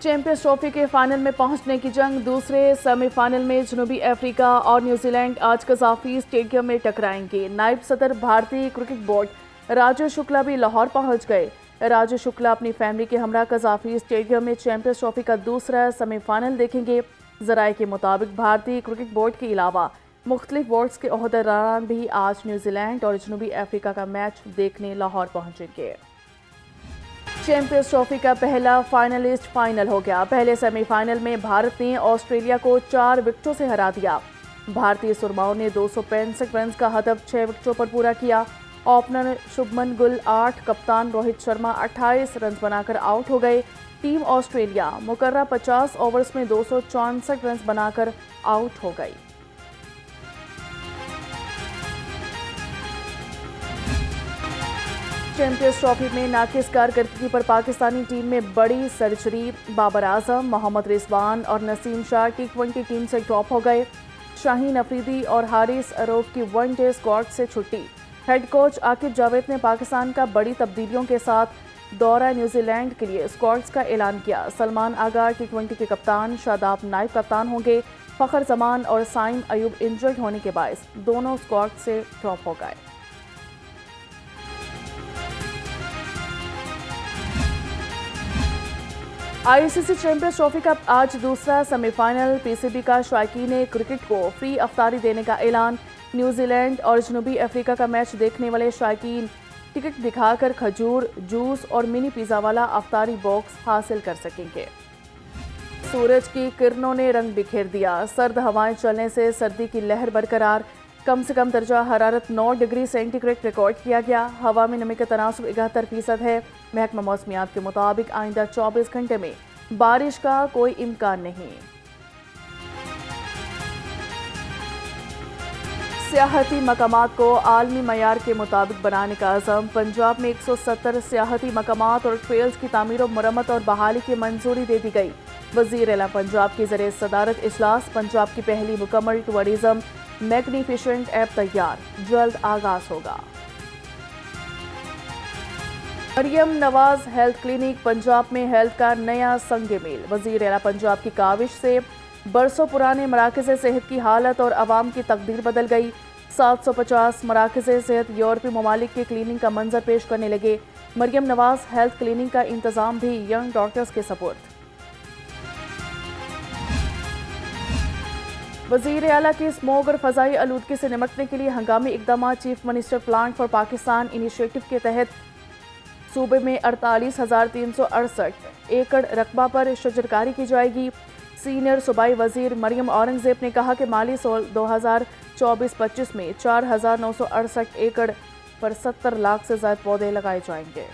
Champions trophy के final में पहुंचने की जंग। दूसरे सेमीफाइनल में जनूबी अफ्रीका और न्यूजीलैंड आज कज़ाफी स्टेडियम में टकराएंगे। नायब सदर भारतीय क्रिकेट बोर्ड राजू शुक्ला भी लाहौर पहुंच गए। राजू शुक्ला अपनी फैमिली के हमरा कज़ाफी स्टेडियम में चैंपियंस ट्रॉफी का दूसरा सेमीफाइनल देखेंगे। ज़राए के मुताबिक भारतीय क्रिकेट बोर्ड के अलावा मुख्तलिफ बोर्ड्स के ओहदेदारान भी आज न्यूजीलैंड और जनूबी अफ्रीका का मैच देखने लाहौर पहुंचेंगे। चैंपियंस ट्रॉफी का पहला फाइनलिस्ट फाइनल हो गया। पहले सेमीफाइनल में भारत ने ऑस्ट्रेलिया को 4 विकेटों से हरा दिया। भारतीय सुरमाओं ने 265 रन का हदफ 6 विकेटों पर पूरा किया। ओपनर शुभमन गिल 8, कप्तान रोहित शर्मा 28 रन बनाकर आउट हो गए। टीम ऑस्ट्रेलिया मुकर्रर 50 ओवर्स में 264 रन बनाकर आउट हो गई। चैंपियंस ट्रॉफी में नाकिस कारकर्दगी पर पाकिस्तानी टीम में बड़ी सर्जरी। बाबर आजम, मोहम्मद रिजवान और नसीम शाह T20 टीम से ड्रॉप हो गए। शाहीन अफरीदी और हारिस अरोफ की वनडे स्क्वाड से छुट्टी। हेड कोच आकिब जावेद ने पाकिस्तान का बड़ी तब्दीलियों के साथ दौरा न्यूजीलैंड के लिए स्क्वाड्स का ऐलान किया। सलमान आगा T20 के कप्तान, शादाब नायब कप्तान होंगे। फखर जमान और साइम अयूब इंजर्ड होने के बायस दोनों स्क्वाड से ड्रॉप हो गए। आईसीसी चैंपियंस ट्रॉफी का आज दूसरा सेमीफाइनल। पीसीबी का शायकीन क्रिकेट को फ्री अफ्तारी देने का ऐलान। न्यूजीलैंड और जनूबी अफ्रीका का मैच देखने वाले शायकीन टिकट दिखाकर खजूर, जूस और मिनी पिज़्ज़ा वाला अफ्तारी बॉक्स हासिल कर सकेंगे। सूरज की किरणों ने रंग बिखेर दिया। सर्द हवाएं चलने से सर्दी की लहर बरकरार। कम से कम दर्जा हरारत 9 डिग्री सेंटीग्रेड रिकॉर्ड किया गया। हवा में नमी का तनासुब 71% है। महकमा मौसमियात के मुताबिक आइंदा 24 घंटे में बारिश का कोई इम्कान नहीं। सियाहती मकामात को आलमी मयार के मुताबिक बनाने का अज़म। पंजाब में 170 सियाहती मकामात और ट्रेल्स की तामीर और मरम्मत और बहाली की मंजूरी दे दी गई। वज़ीर आला पंजाब की ज़रिए सदारत इजलास। पंजाब की पहली मुकम्मल टूरिज्म मैग्निफिशेंट ऐप तैयार, जल्द आगाज होगा। मरियम नवाज हेल्थ क्लिनिक पंजाब में हेल्थ का नया संगे मेल। वज़ीर आला पंजाब की काविश से बरसों पुराने मराकज़ सेहत की हालत और आवाम की तकदीर बदल गई। 750 मराकज़ सेहत यूरोपीय ममालिक के क्लिनिक का मंजर पेश करने लगे। मरियम नवाज हेल्थ क्लिनिक का इंतज़ाम भी यंग डॉक्टर्स के सपोर्ट। वज़ीर आला की स्मोग और फ़ज़ाई आलूदगी से निमटने के लिए हंगामी इक़दाम। Chief minister plan for Pakistan initiative के तहत सूबे में 48,368 एकड़ रकबा पर शजरकारी की जाएगी। सीनियर सूबाई वज़ीर मरियम औरंगज़ेब ने कहा कि माली साल 2024-25 में 4,968 एकड़ पर 70 लाख से ज़्यादा पौधे लगाए जाएंगे।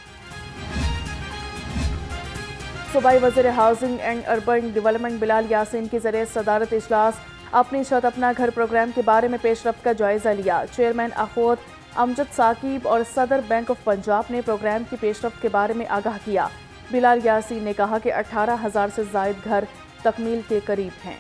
सूबाई वज़ीर housing and urban development Bilal Yasin की ज़रिए सदारत इजलास। अपनी छत अपना घर प्रोग्राम के बारे में पेशरफ्त का जायजा लिया। चेयरमैन अखवत अमजद साकिब और सदर बैंक ऑफ पंजाब ने प्रोग्राम की पेशरफ्त के बारे में आगाह किया। बिलाल यासीन ने कहा कि 18,000 से ज़ायद घर तकमील के करीब हैं।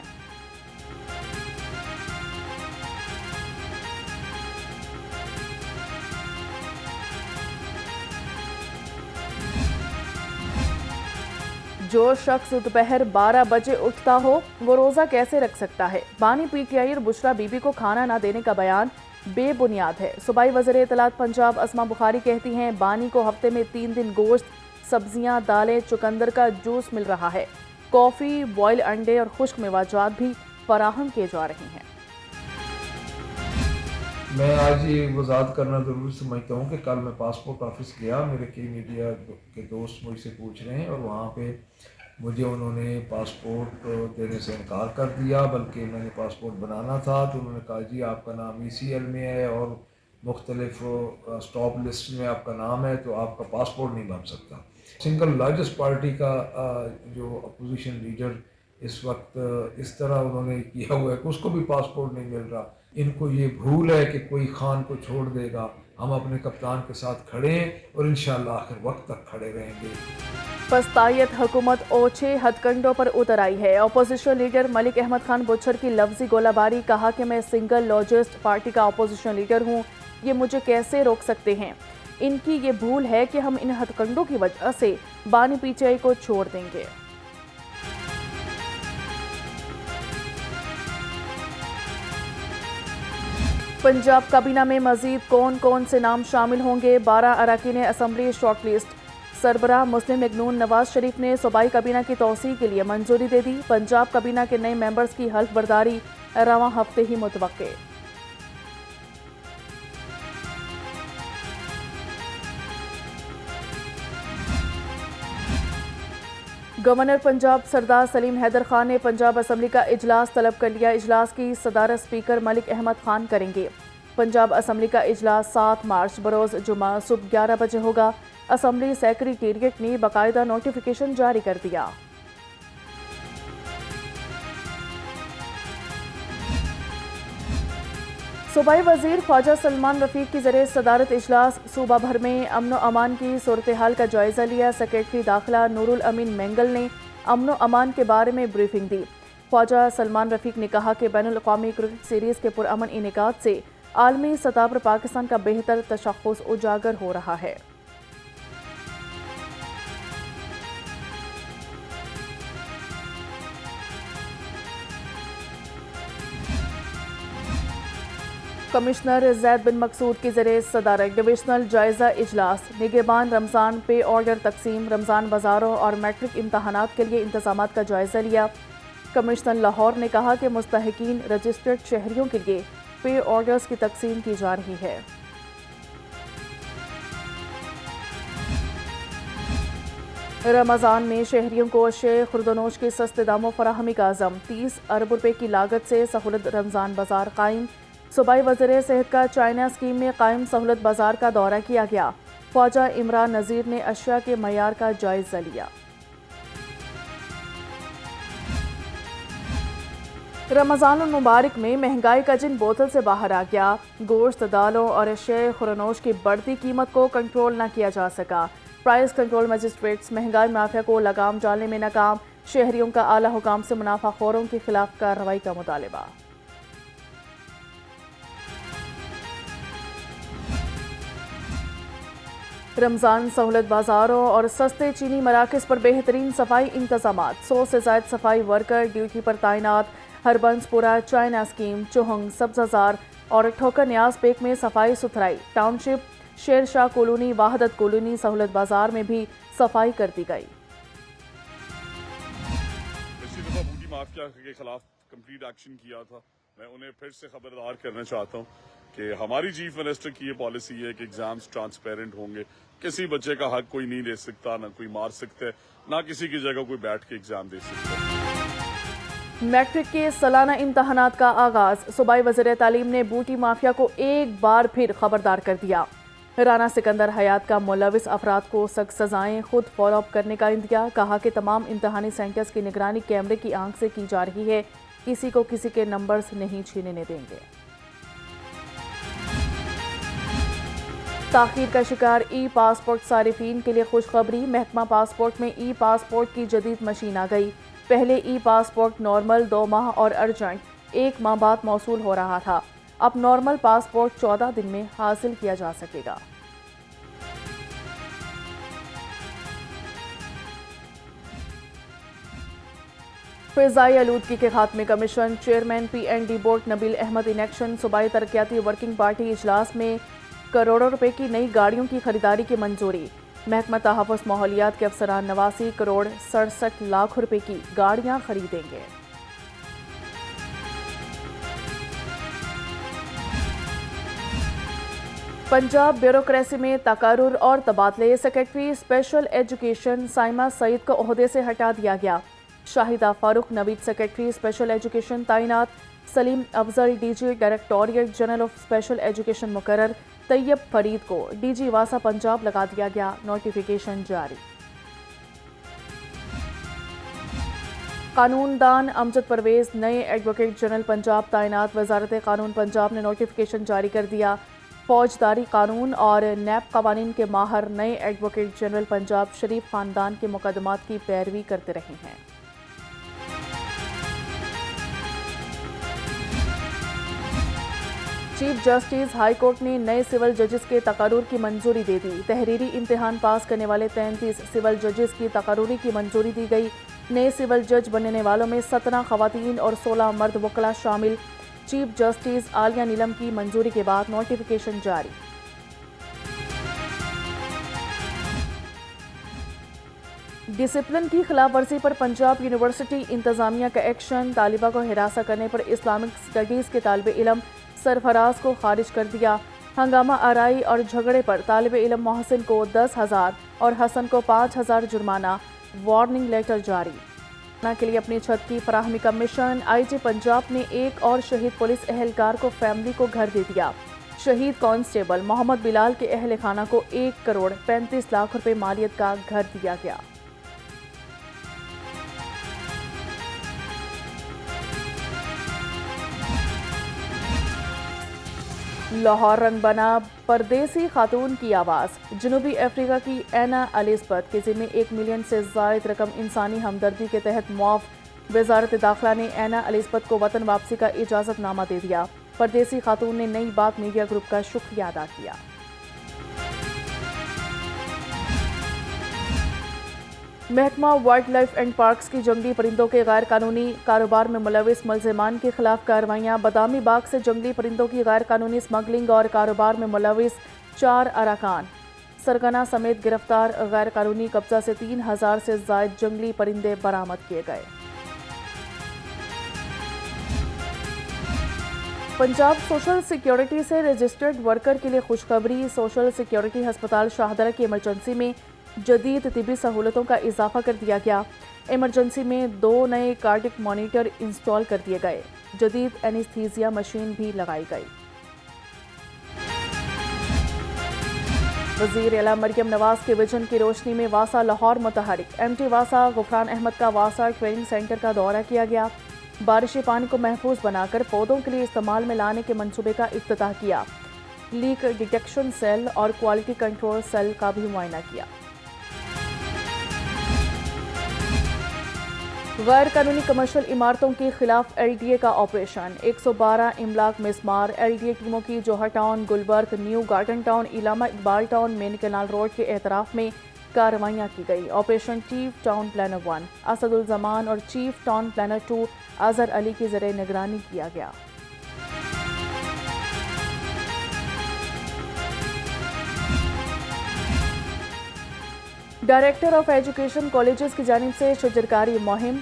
जो शख्स दोपहर 12 बजे उठता हो वो रोज़ा कैसे रख सकता है? बानी पीटीआई और बुशरा बीबी को खाना ना देने का बयान बेबुनियाद है। सूबाई वज़ीर इत्तलात पंजाब अस्मा बुखारी कहती हैं बानी को हफ्ते में 3 दिन गोश्त, सब्जियां, दालें, चुकंदर का जूस मिल रहा है। कॉफ़ी, बॉयल अंडे और खुश्क मेवाजात भी फराहम किए जा रहे हैं। मैं आज ये वजाहत करना ज़रूरी समझता हूँ कि कल मैं पासपोर्ट ऑफिस गया। मेरे कई मीडिया के दोस्त मुझसे पूछ रहे हैं और वहाँ पे मुझे उन्होंने पासपोर्ट देने से इनकार कर दिया। बल्कि मैंने पासपोर्ट बनाना था तो उन्होंने कहा जी आपका नाम ECL में है और मुख्तलिफ स्टॉप लिस्ट में आपका नाम है तो आपका पासपोर्ट नहीं बन सकता। सिंगल लार्जेस्ट पार्टी का जो अपोजिशन लीडर इस वक्त इस तरह उन्होंने किया हुआ है कि उसको भी पासपोर्ट नहीं मिल रहा। इनको ये भूल है कि कोई खान को छोड़ देगा। हम अपने कप्तान के साथ खड़े हैं और इंशाअल्लाह आखिर वक्त तक खड़े रहेंगे। पस्तायत हुकूमत ओछे हथकंडों पर उतर आई है। अपोजिशन लीडर मलिक अहमद खान बुच्छर की लफ्जी गोलाबारी। कहा कि मैं सिंगल लार्जेस्ट पार्टी का अपोजिशन लीडर हूँ, ये मुझे कैसे रोक सकते हैं? इनकी ये भूल है कि हम इन हथकंडों की वजह से बानी पीटीआई को छोड़ देंगे। पंजाब काबीना में मजीद कौन कौन से नाम शामिल होंगे, 12 अरकान असम्बली शॉर्ट लिस्ट। सरबराह मुस्लिम लीग नून नवाज शरीफ ने सूबाई काबीना की तौसीह के लिए मंजूरी दे दी। पंजाब काबीना के नए मेंबर्स की हल्फ बर्दारी रवां हफ्ते ही मुतवक्के। गवर्नर पंजाब सरदार सलीम हैदर खान ने पंजाब असम्बली का इजलास तलब कर लिया। इजलास की सदारत स्पीकर मलिक अहमद खान करेंगे। पंजाब असम्बली का इजलास 7 मार्च बरोज़ जुमा सुबह 11 बजे होगा। असम्बली सेक्रेटेरिएट ने बाकायदा नोटिफिकेशन जारी कर दिया। सूबाई वजीर ख्वाजा सलमान रफीक की ज़रिए सदारत इजलास सूबा भर में अमन व अमान की सूरत हाल का जायज़ा लिया। सेक्रेटरी दाखिला नूरुल अमीन मेंगल ने अमन व अमान के बारे में ब्रीफिंग दी। ख्वाजा सलमान रफीक ने कहा कि बैनुल अक़वामी क्रिकेट सीरीज़ के पुरअमन इनेकाद से आलमी सतह पर पाकिस्तान का बेहतर तशख़्ख़ुस उजागर हो रहा है। कमिश्नर जैद बिन मकसूद की ज़रिए सदारत डिविजनल जायज़ा इजलास। निगहबान रमज़ान पे ऑर्डर तकसीम, रमज़ान बाज़ारों और मैट्रिक इम्तहानात के लिए इंतज़ामात का जायज़ा लिया। कमिश्नर लाहौर ने कहा कि मुस्तहिकीन रजिस्टर्ड शहरियों के लिए पे ऑर्डर्स की तकसीम की जा रही है। रमज़ान में शहरियों को अशे खुर्दनोश के सस्ते दामों फराहमी का अज़म। 30 अरब रुपए की लागत से सहूलत रमज़ान बाज़ार कायम। सूबाई वज़ीर सेहत का चाइना स्कीम में कायम सहूलत बाज़ार का दौरा किया गया। ख्वाजा इमरान नज़ीर ने अशिया के मयार का जायज़ा लिया। रमज़ान मुबारक में महंगाई का जिन बोतल से बाहर आ गया। गोश्त, दालों और अशे खुरनोश की बढ़ती कीमत को कंट्रोल न किया जा सका। प्राइस कंट्रोल मजिस्ट्रेट्स महंगाई माफिया को लगाम डालने में नाकाम। शहरियों का आला हुकाम से मुनाफाखोरों के खिलाफ कार्रवाई का मुतालबा। रमज़ान सहूलत बाज़ारों और सस्ते चीनी मराकज़ पर बेहतरीन सफाई इंतज़ामात। 100 से ज़ायद सफाई वर्कर ड्यूटी पर तैनात। हरबंसपुरा, चाइना स्कीम, चुहंग, सब्ज़ाजार और ठोकर न्याज पेक में सफाई सुथराई। टाउनशिप, शेरशाह कॉलोनी, वाहदत कॉलोनी, सहूलत बाज़ार में भी सफाई कर दी गई। पिछली दफ़ा बूटी माफिया के खिलाफ कंप्लीट एक्शन किया था। मैं उन्हें फिर से खबरदार करना चाहता हूँ कि हमारी चीफ मिनिस्टर की ये पॉलिसी है कि एग्जाम्स ट्रांसपेरेंट होंगे। किसी बच्चे का हक कोई नहीं ले सकता, ना कोई मार सकता है, ना किसी की जगह कोई बैठ के एग्जाम दे सकता है। मैट्रिक के सालाना इम्तहानात का आगाज। सूबाई वज़ीर तालीम ने बूटी माफिया को एक बार फिर खबरदार कर दिया। राना सिकंदर हयात का मुलविस अफराद को सख्त सजाएं खुद फॉलो अप करने का इंदिया। कहा कि तमाम इम्तहानी सेंटर्स की निगरानी कैमरे की आंख से की जा रही है। किसी को किसी के नंबर्स नहीं छीनने देंगे। ताखीर का शिकार ई पासपोर्ट सारिफीन के लिए खुशखबरी। महकमा पासपोर्ट में ई पासपोर्ट की जदीद मशीन आ गई। पहले ई पासपोर्ट नॉर्मल 2 माह और अर्जेंट 1 माह बाद मौसूल हो रहा था। अब नॉर्मल पासपोर्ट 14 दिन में हासिल किया जा सकेगा। फिजाई आलूदगी के खात्मे commission chairman PND board Nabeel Ahmed in action. सूबाई तरक्याती वर्किंग पार्टी इजलास में करोड़ों रुपए की नई गाड़ियों की खरीदारी की मंजूरी। महकमा तहफ़्फ़ुज़ माहौलियात के अफसरान 89 करोड़ 67 लाख रुपए की गाड़ियां खरीदेंगे। पंजाब ब्यूरोक्रेसी में तकारुर और तबादले। Secretary special education Saima Saeed को ओहदे से हटा दिया गया। Shahida Farooq Naveed secretary special education तैनात। Saleem Afzal DG directorate general of special education मुकर्रर। तैयब फरीद को DG वासा पंजाब लगा दिया गया। नोटिफिकेशन जारी। कानूनदान अमजद परवेज नए एडवोकेट जनरल पंजाब तैनात। वजारत कानून पंजाब ने नोटिफिकेशन जारी कर दिया। फौजदारी कानून और नैब कवानीन के माहर नए एडवोकेट जनरल पंजाब शरीफ खानदान के मुकदमात की पैरवी करते रहे हैं। चीफ जस्टिस हाई कोर्ट ने नए सिविल जजेस के तकर्रुर की मंजूरी दे दी। तहरीरी इम्तिहान पास करने वाले 33 सिविल जजेस की तकर्रुरी की मंजूरी दी गई। नए सिविल जज बनने वालों में 17 खवातीन और 16 मर्द वकला शामिल। چیف جسٹس عالیہ نیلم کی منظوری کے بعد نوٹیفیکیشن جاری۔ ڈسپلن کی خلاف ورزی پر پنجاب یونیورسٹی انتظامیہ کا ایکشن، طالبہ کو ہراساں کرنے پر اسلامک اسٹڈیز کے طالب علم سرفراز کو خارج کر دیا۔ ہنگامہ آرائی اور جھگڑے پر طالب علم محسن کو 10,000 اور حسن کو 5,000 جرمانہ، وارننگ لیٹر جاری۔ کے لیے اپنی چھت کی فراہمی کا مشن، آئی جی پنجاب نے ایک اور شہید پولیس اہلکار کو فیملی کو گھر دے دیا۔ شہید کانسٹیبل محمد بلال کے اہل خانہ کو 1,35,00,000 روپے مالیت کا گھر دیا گیا۔ لاہور رنگ بنا، پردیسی خاتون کی آواز، جنوبی افریقہ کی اینا الزبتھ کے ذمہ 1 ملین سے زائد رقم انسانی ہمدردی کے تحت معاف۔ وزارت داخلہ نے اینا الزبتھ کو وطن واپسی کا اجازت نامہ دے دیا۔ پردیسی خاتون نے نئی بات میڈیا گروپ کا شکریہ ادا کیا۔ محکمہ وائلڈ لائف اینڈ پارکس کی جنگلی پرندوں کے غیر قانونی کاروبار میں ملوث ملزمان کے خلاف کارروائیاں۔ بادامی باغ سے جنگلی پرندوں کی غیر قانونی اسمگلنگ اور کاروبار میں ملوث 4 اراکان سرگنا سمیت گرفتار۔ غیر قانونی قبضہ سے 3,000 سے زائد جنگلی پرندے برآمد کیے گئے۔ پنجاب سوشل سیکیورٹی سے رجسٹرڈ ورکر کے لیے خوشخبری، سوشل سیکیورٹی ہسپتال شاہدرہ کی ایمرجنسی میں جدید طبی سہولتوں کا اضافہ کر دیا گیا۔ ایمرجنسی میں 2 نئے کارڈک مانیٹر انسٹال کر دیے گئے، جدید اینستھیزیا مشین بھی لگائی گئی۔ وزیر اعلیٰ مریم نواز کے ویژن کی روشنی میں واسا لاہور متحرک، ایم ٹی واسا غفران احمد کا واسا ٹریننگ سینٹر کا دورہ کیا گیا۔ بارشی پانی کو محفوظ بنا کر پودوں کے لیے استعمال میں لانے کے منصوبے کا افتتاح کیا۔ لیک ڈیٹیکشن سیل اور کوالٹی کنٹرول سیل کا بھی معائنہ کیا۔ غیر قانونی کمرشل عمارتوں کے خلاف ایل ڈی اے کا آپریشن، 112 املاک مسمار۔ ایل ڈی اے ٹیموں کی Johar town, Gulberg, new garden town, Allama Iqbal town, main canal road کے اعتراف میں کارروائیاں کی گئی۔ Operation chief town planner 1 Asaduzzaman اور chief town planner 2 Azhar Ali کی زیر نگرانی کیا گیا۔ ڈائریکٹر آف ایجوکیشن کالجز کی جانب سے شجرکاری مہم،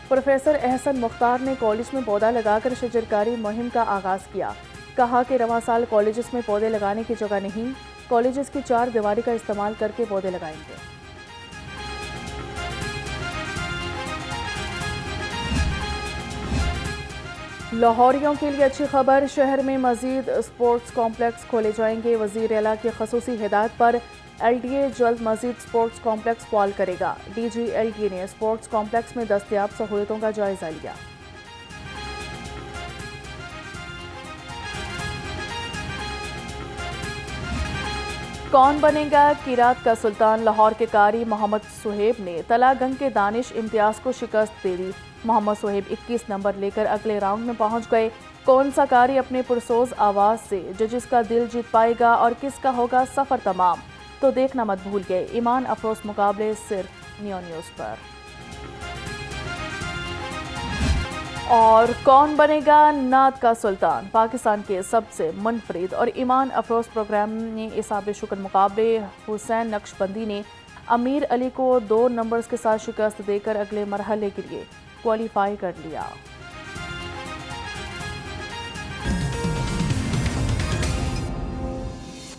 پروفیسر احسن مختار نے کالج میں پودا لگا کر شجرکاری مہم کا آغاز کیا۔ کہا کہ رواں سال کالجز میں پودے لگانے کی جگہ نہیں، کالجز کی 4 دیواری کا استعمال کر کے پودے لگائیں گے۔ لاہوریوں کے لیے اچھی خبر، شہر میں مزید اسپورٹس کمپلیکس کھولے جائیں گے۔ وزیر اعلیٰ کی خصوصی ہدایت پر ایل ڈی اے جلد مزید اسپورٹس کمپلیکس فعال کرے گا۔ D G L D A نے اسپورٹس کمپلیکس میں دستیاب سہولتوں کا جائزہ لیا۔ کون بنے گا قرات کا سلطان؟ لاہور کے قاری محمد سہیب نے تلا گنگ کے دانش امتیاز کو شکست دے دی۔ محمد سہیب 21 نمبر لے کر اگلے راؤنڈ میں پہنچ گئے۔ کون سا قاری اپنے پرسوز آواز سے ججز کا دل جیت پائے گا اور کس کا ہوگا سفر تمام؟ تو دیکھنا مت بھول گئے۔ ایمان افروز مقابلے صرف نیو نیوز پر۔ اور کون بنے گا نعت کا سلطان؟ پاکستان کے سب سے منفرد اور ایمان افروز پروگرام نے اصحاب شکر مقابلے حسین نقشبندی نے امیر علی کو 2 نمبرز کے ساتھ شکست دے کر اگلے مرحلے کے لیے کوالیفائی کر لیا۔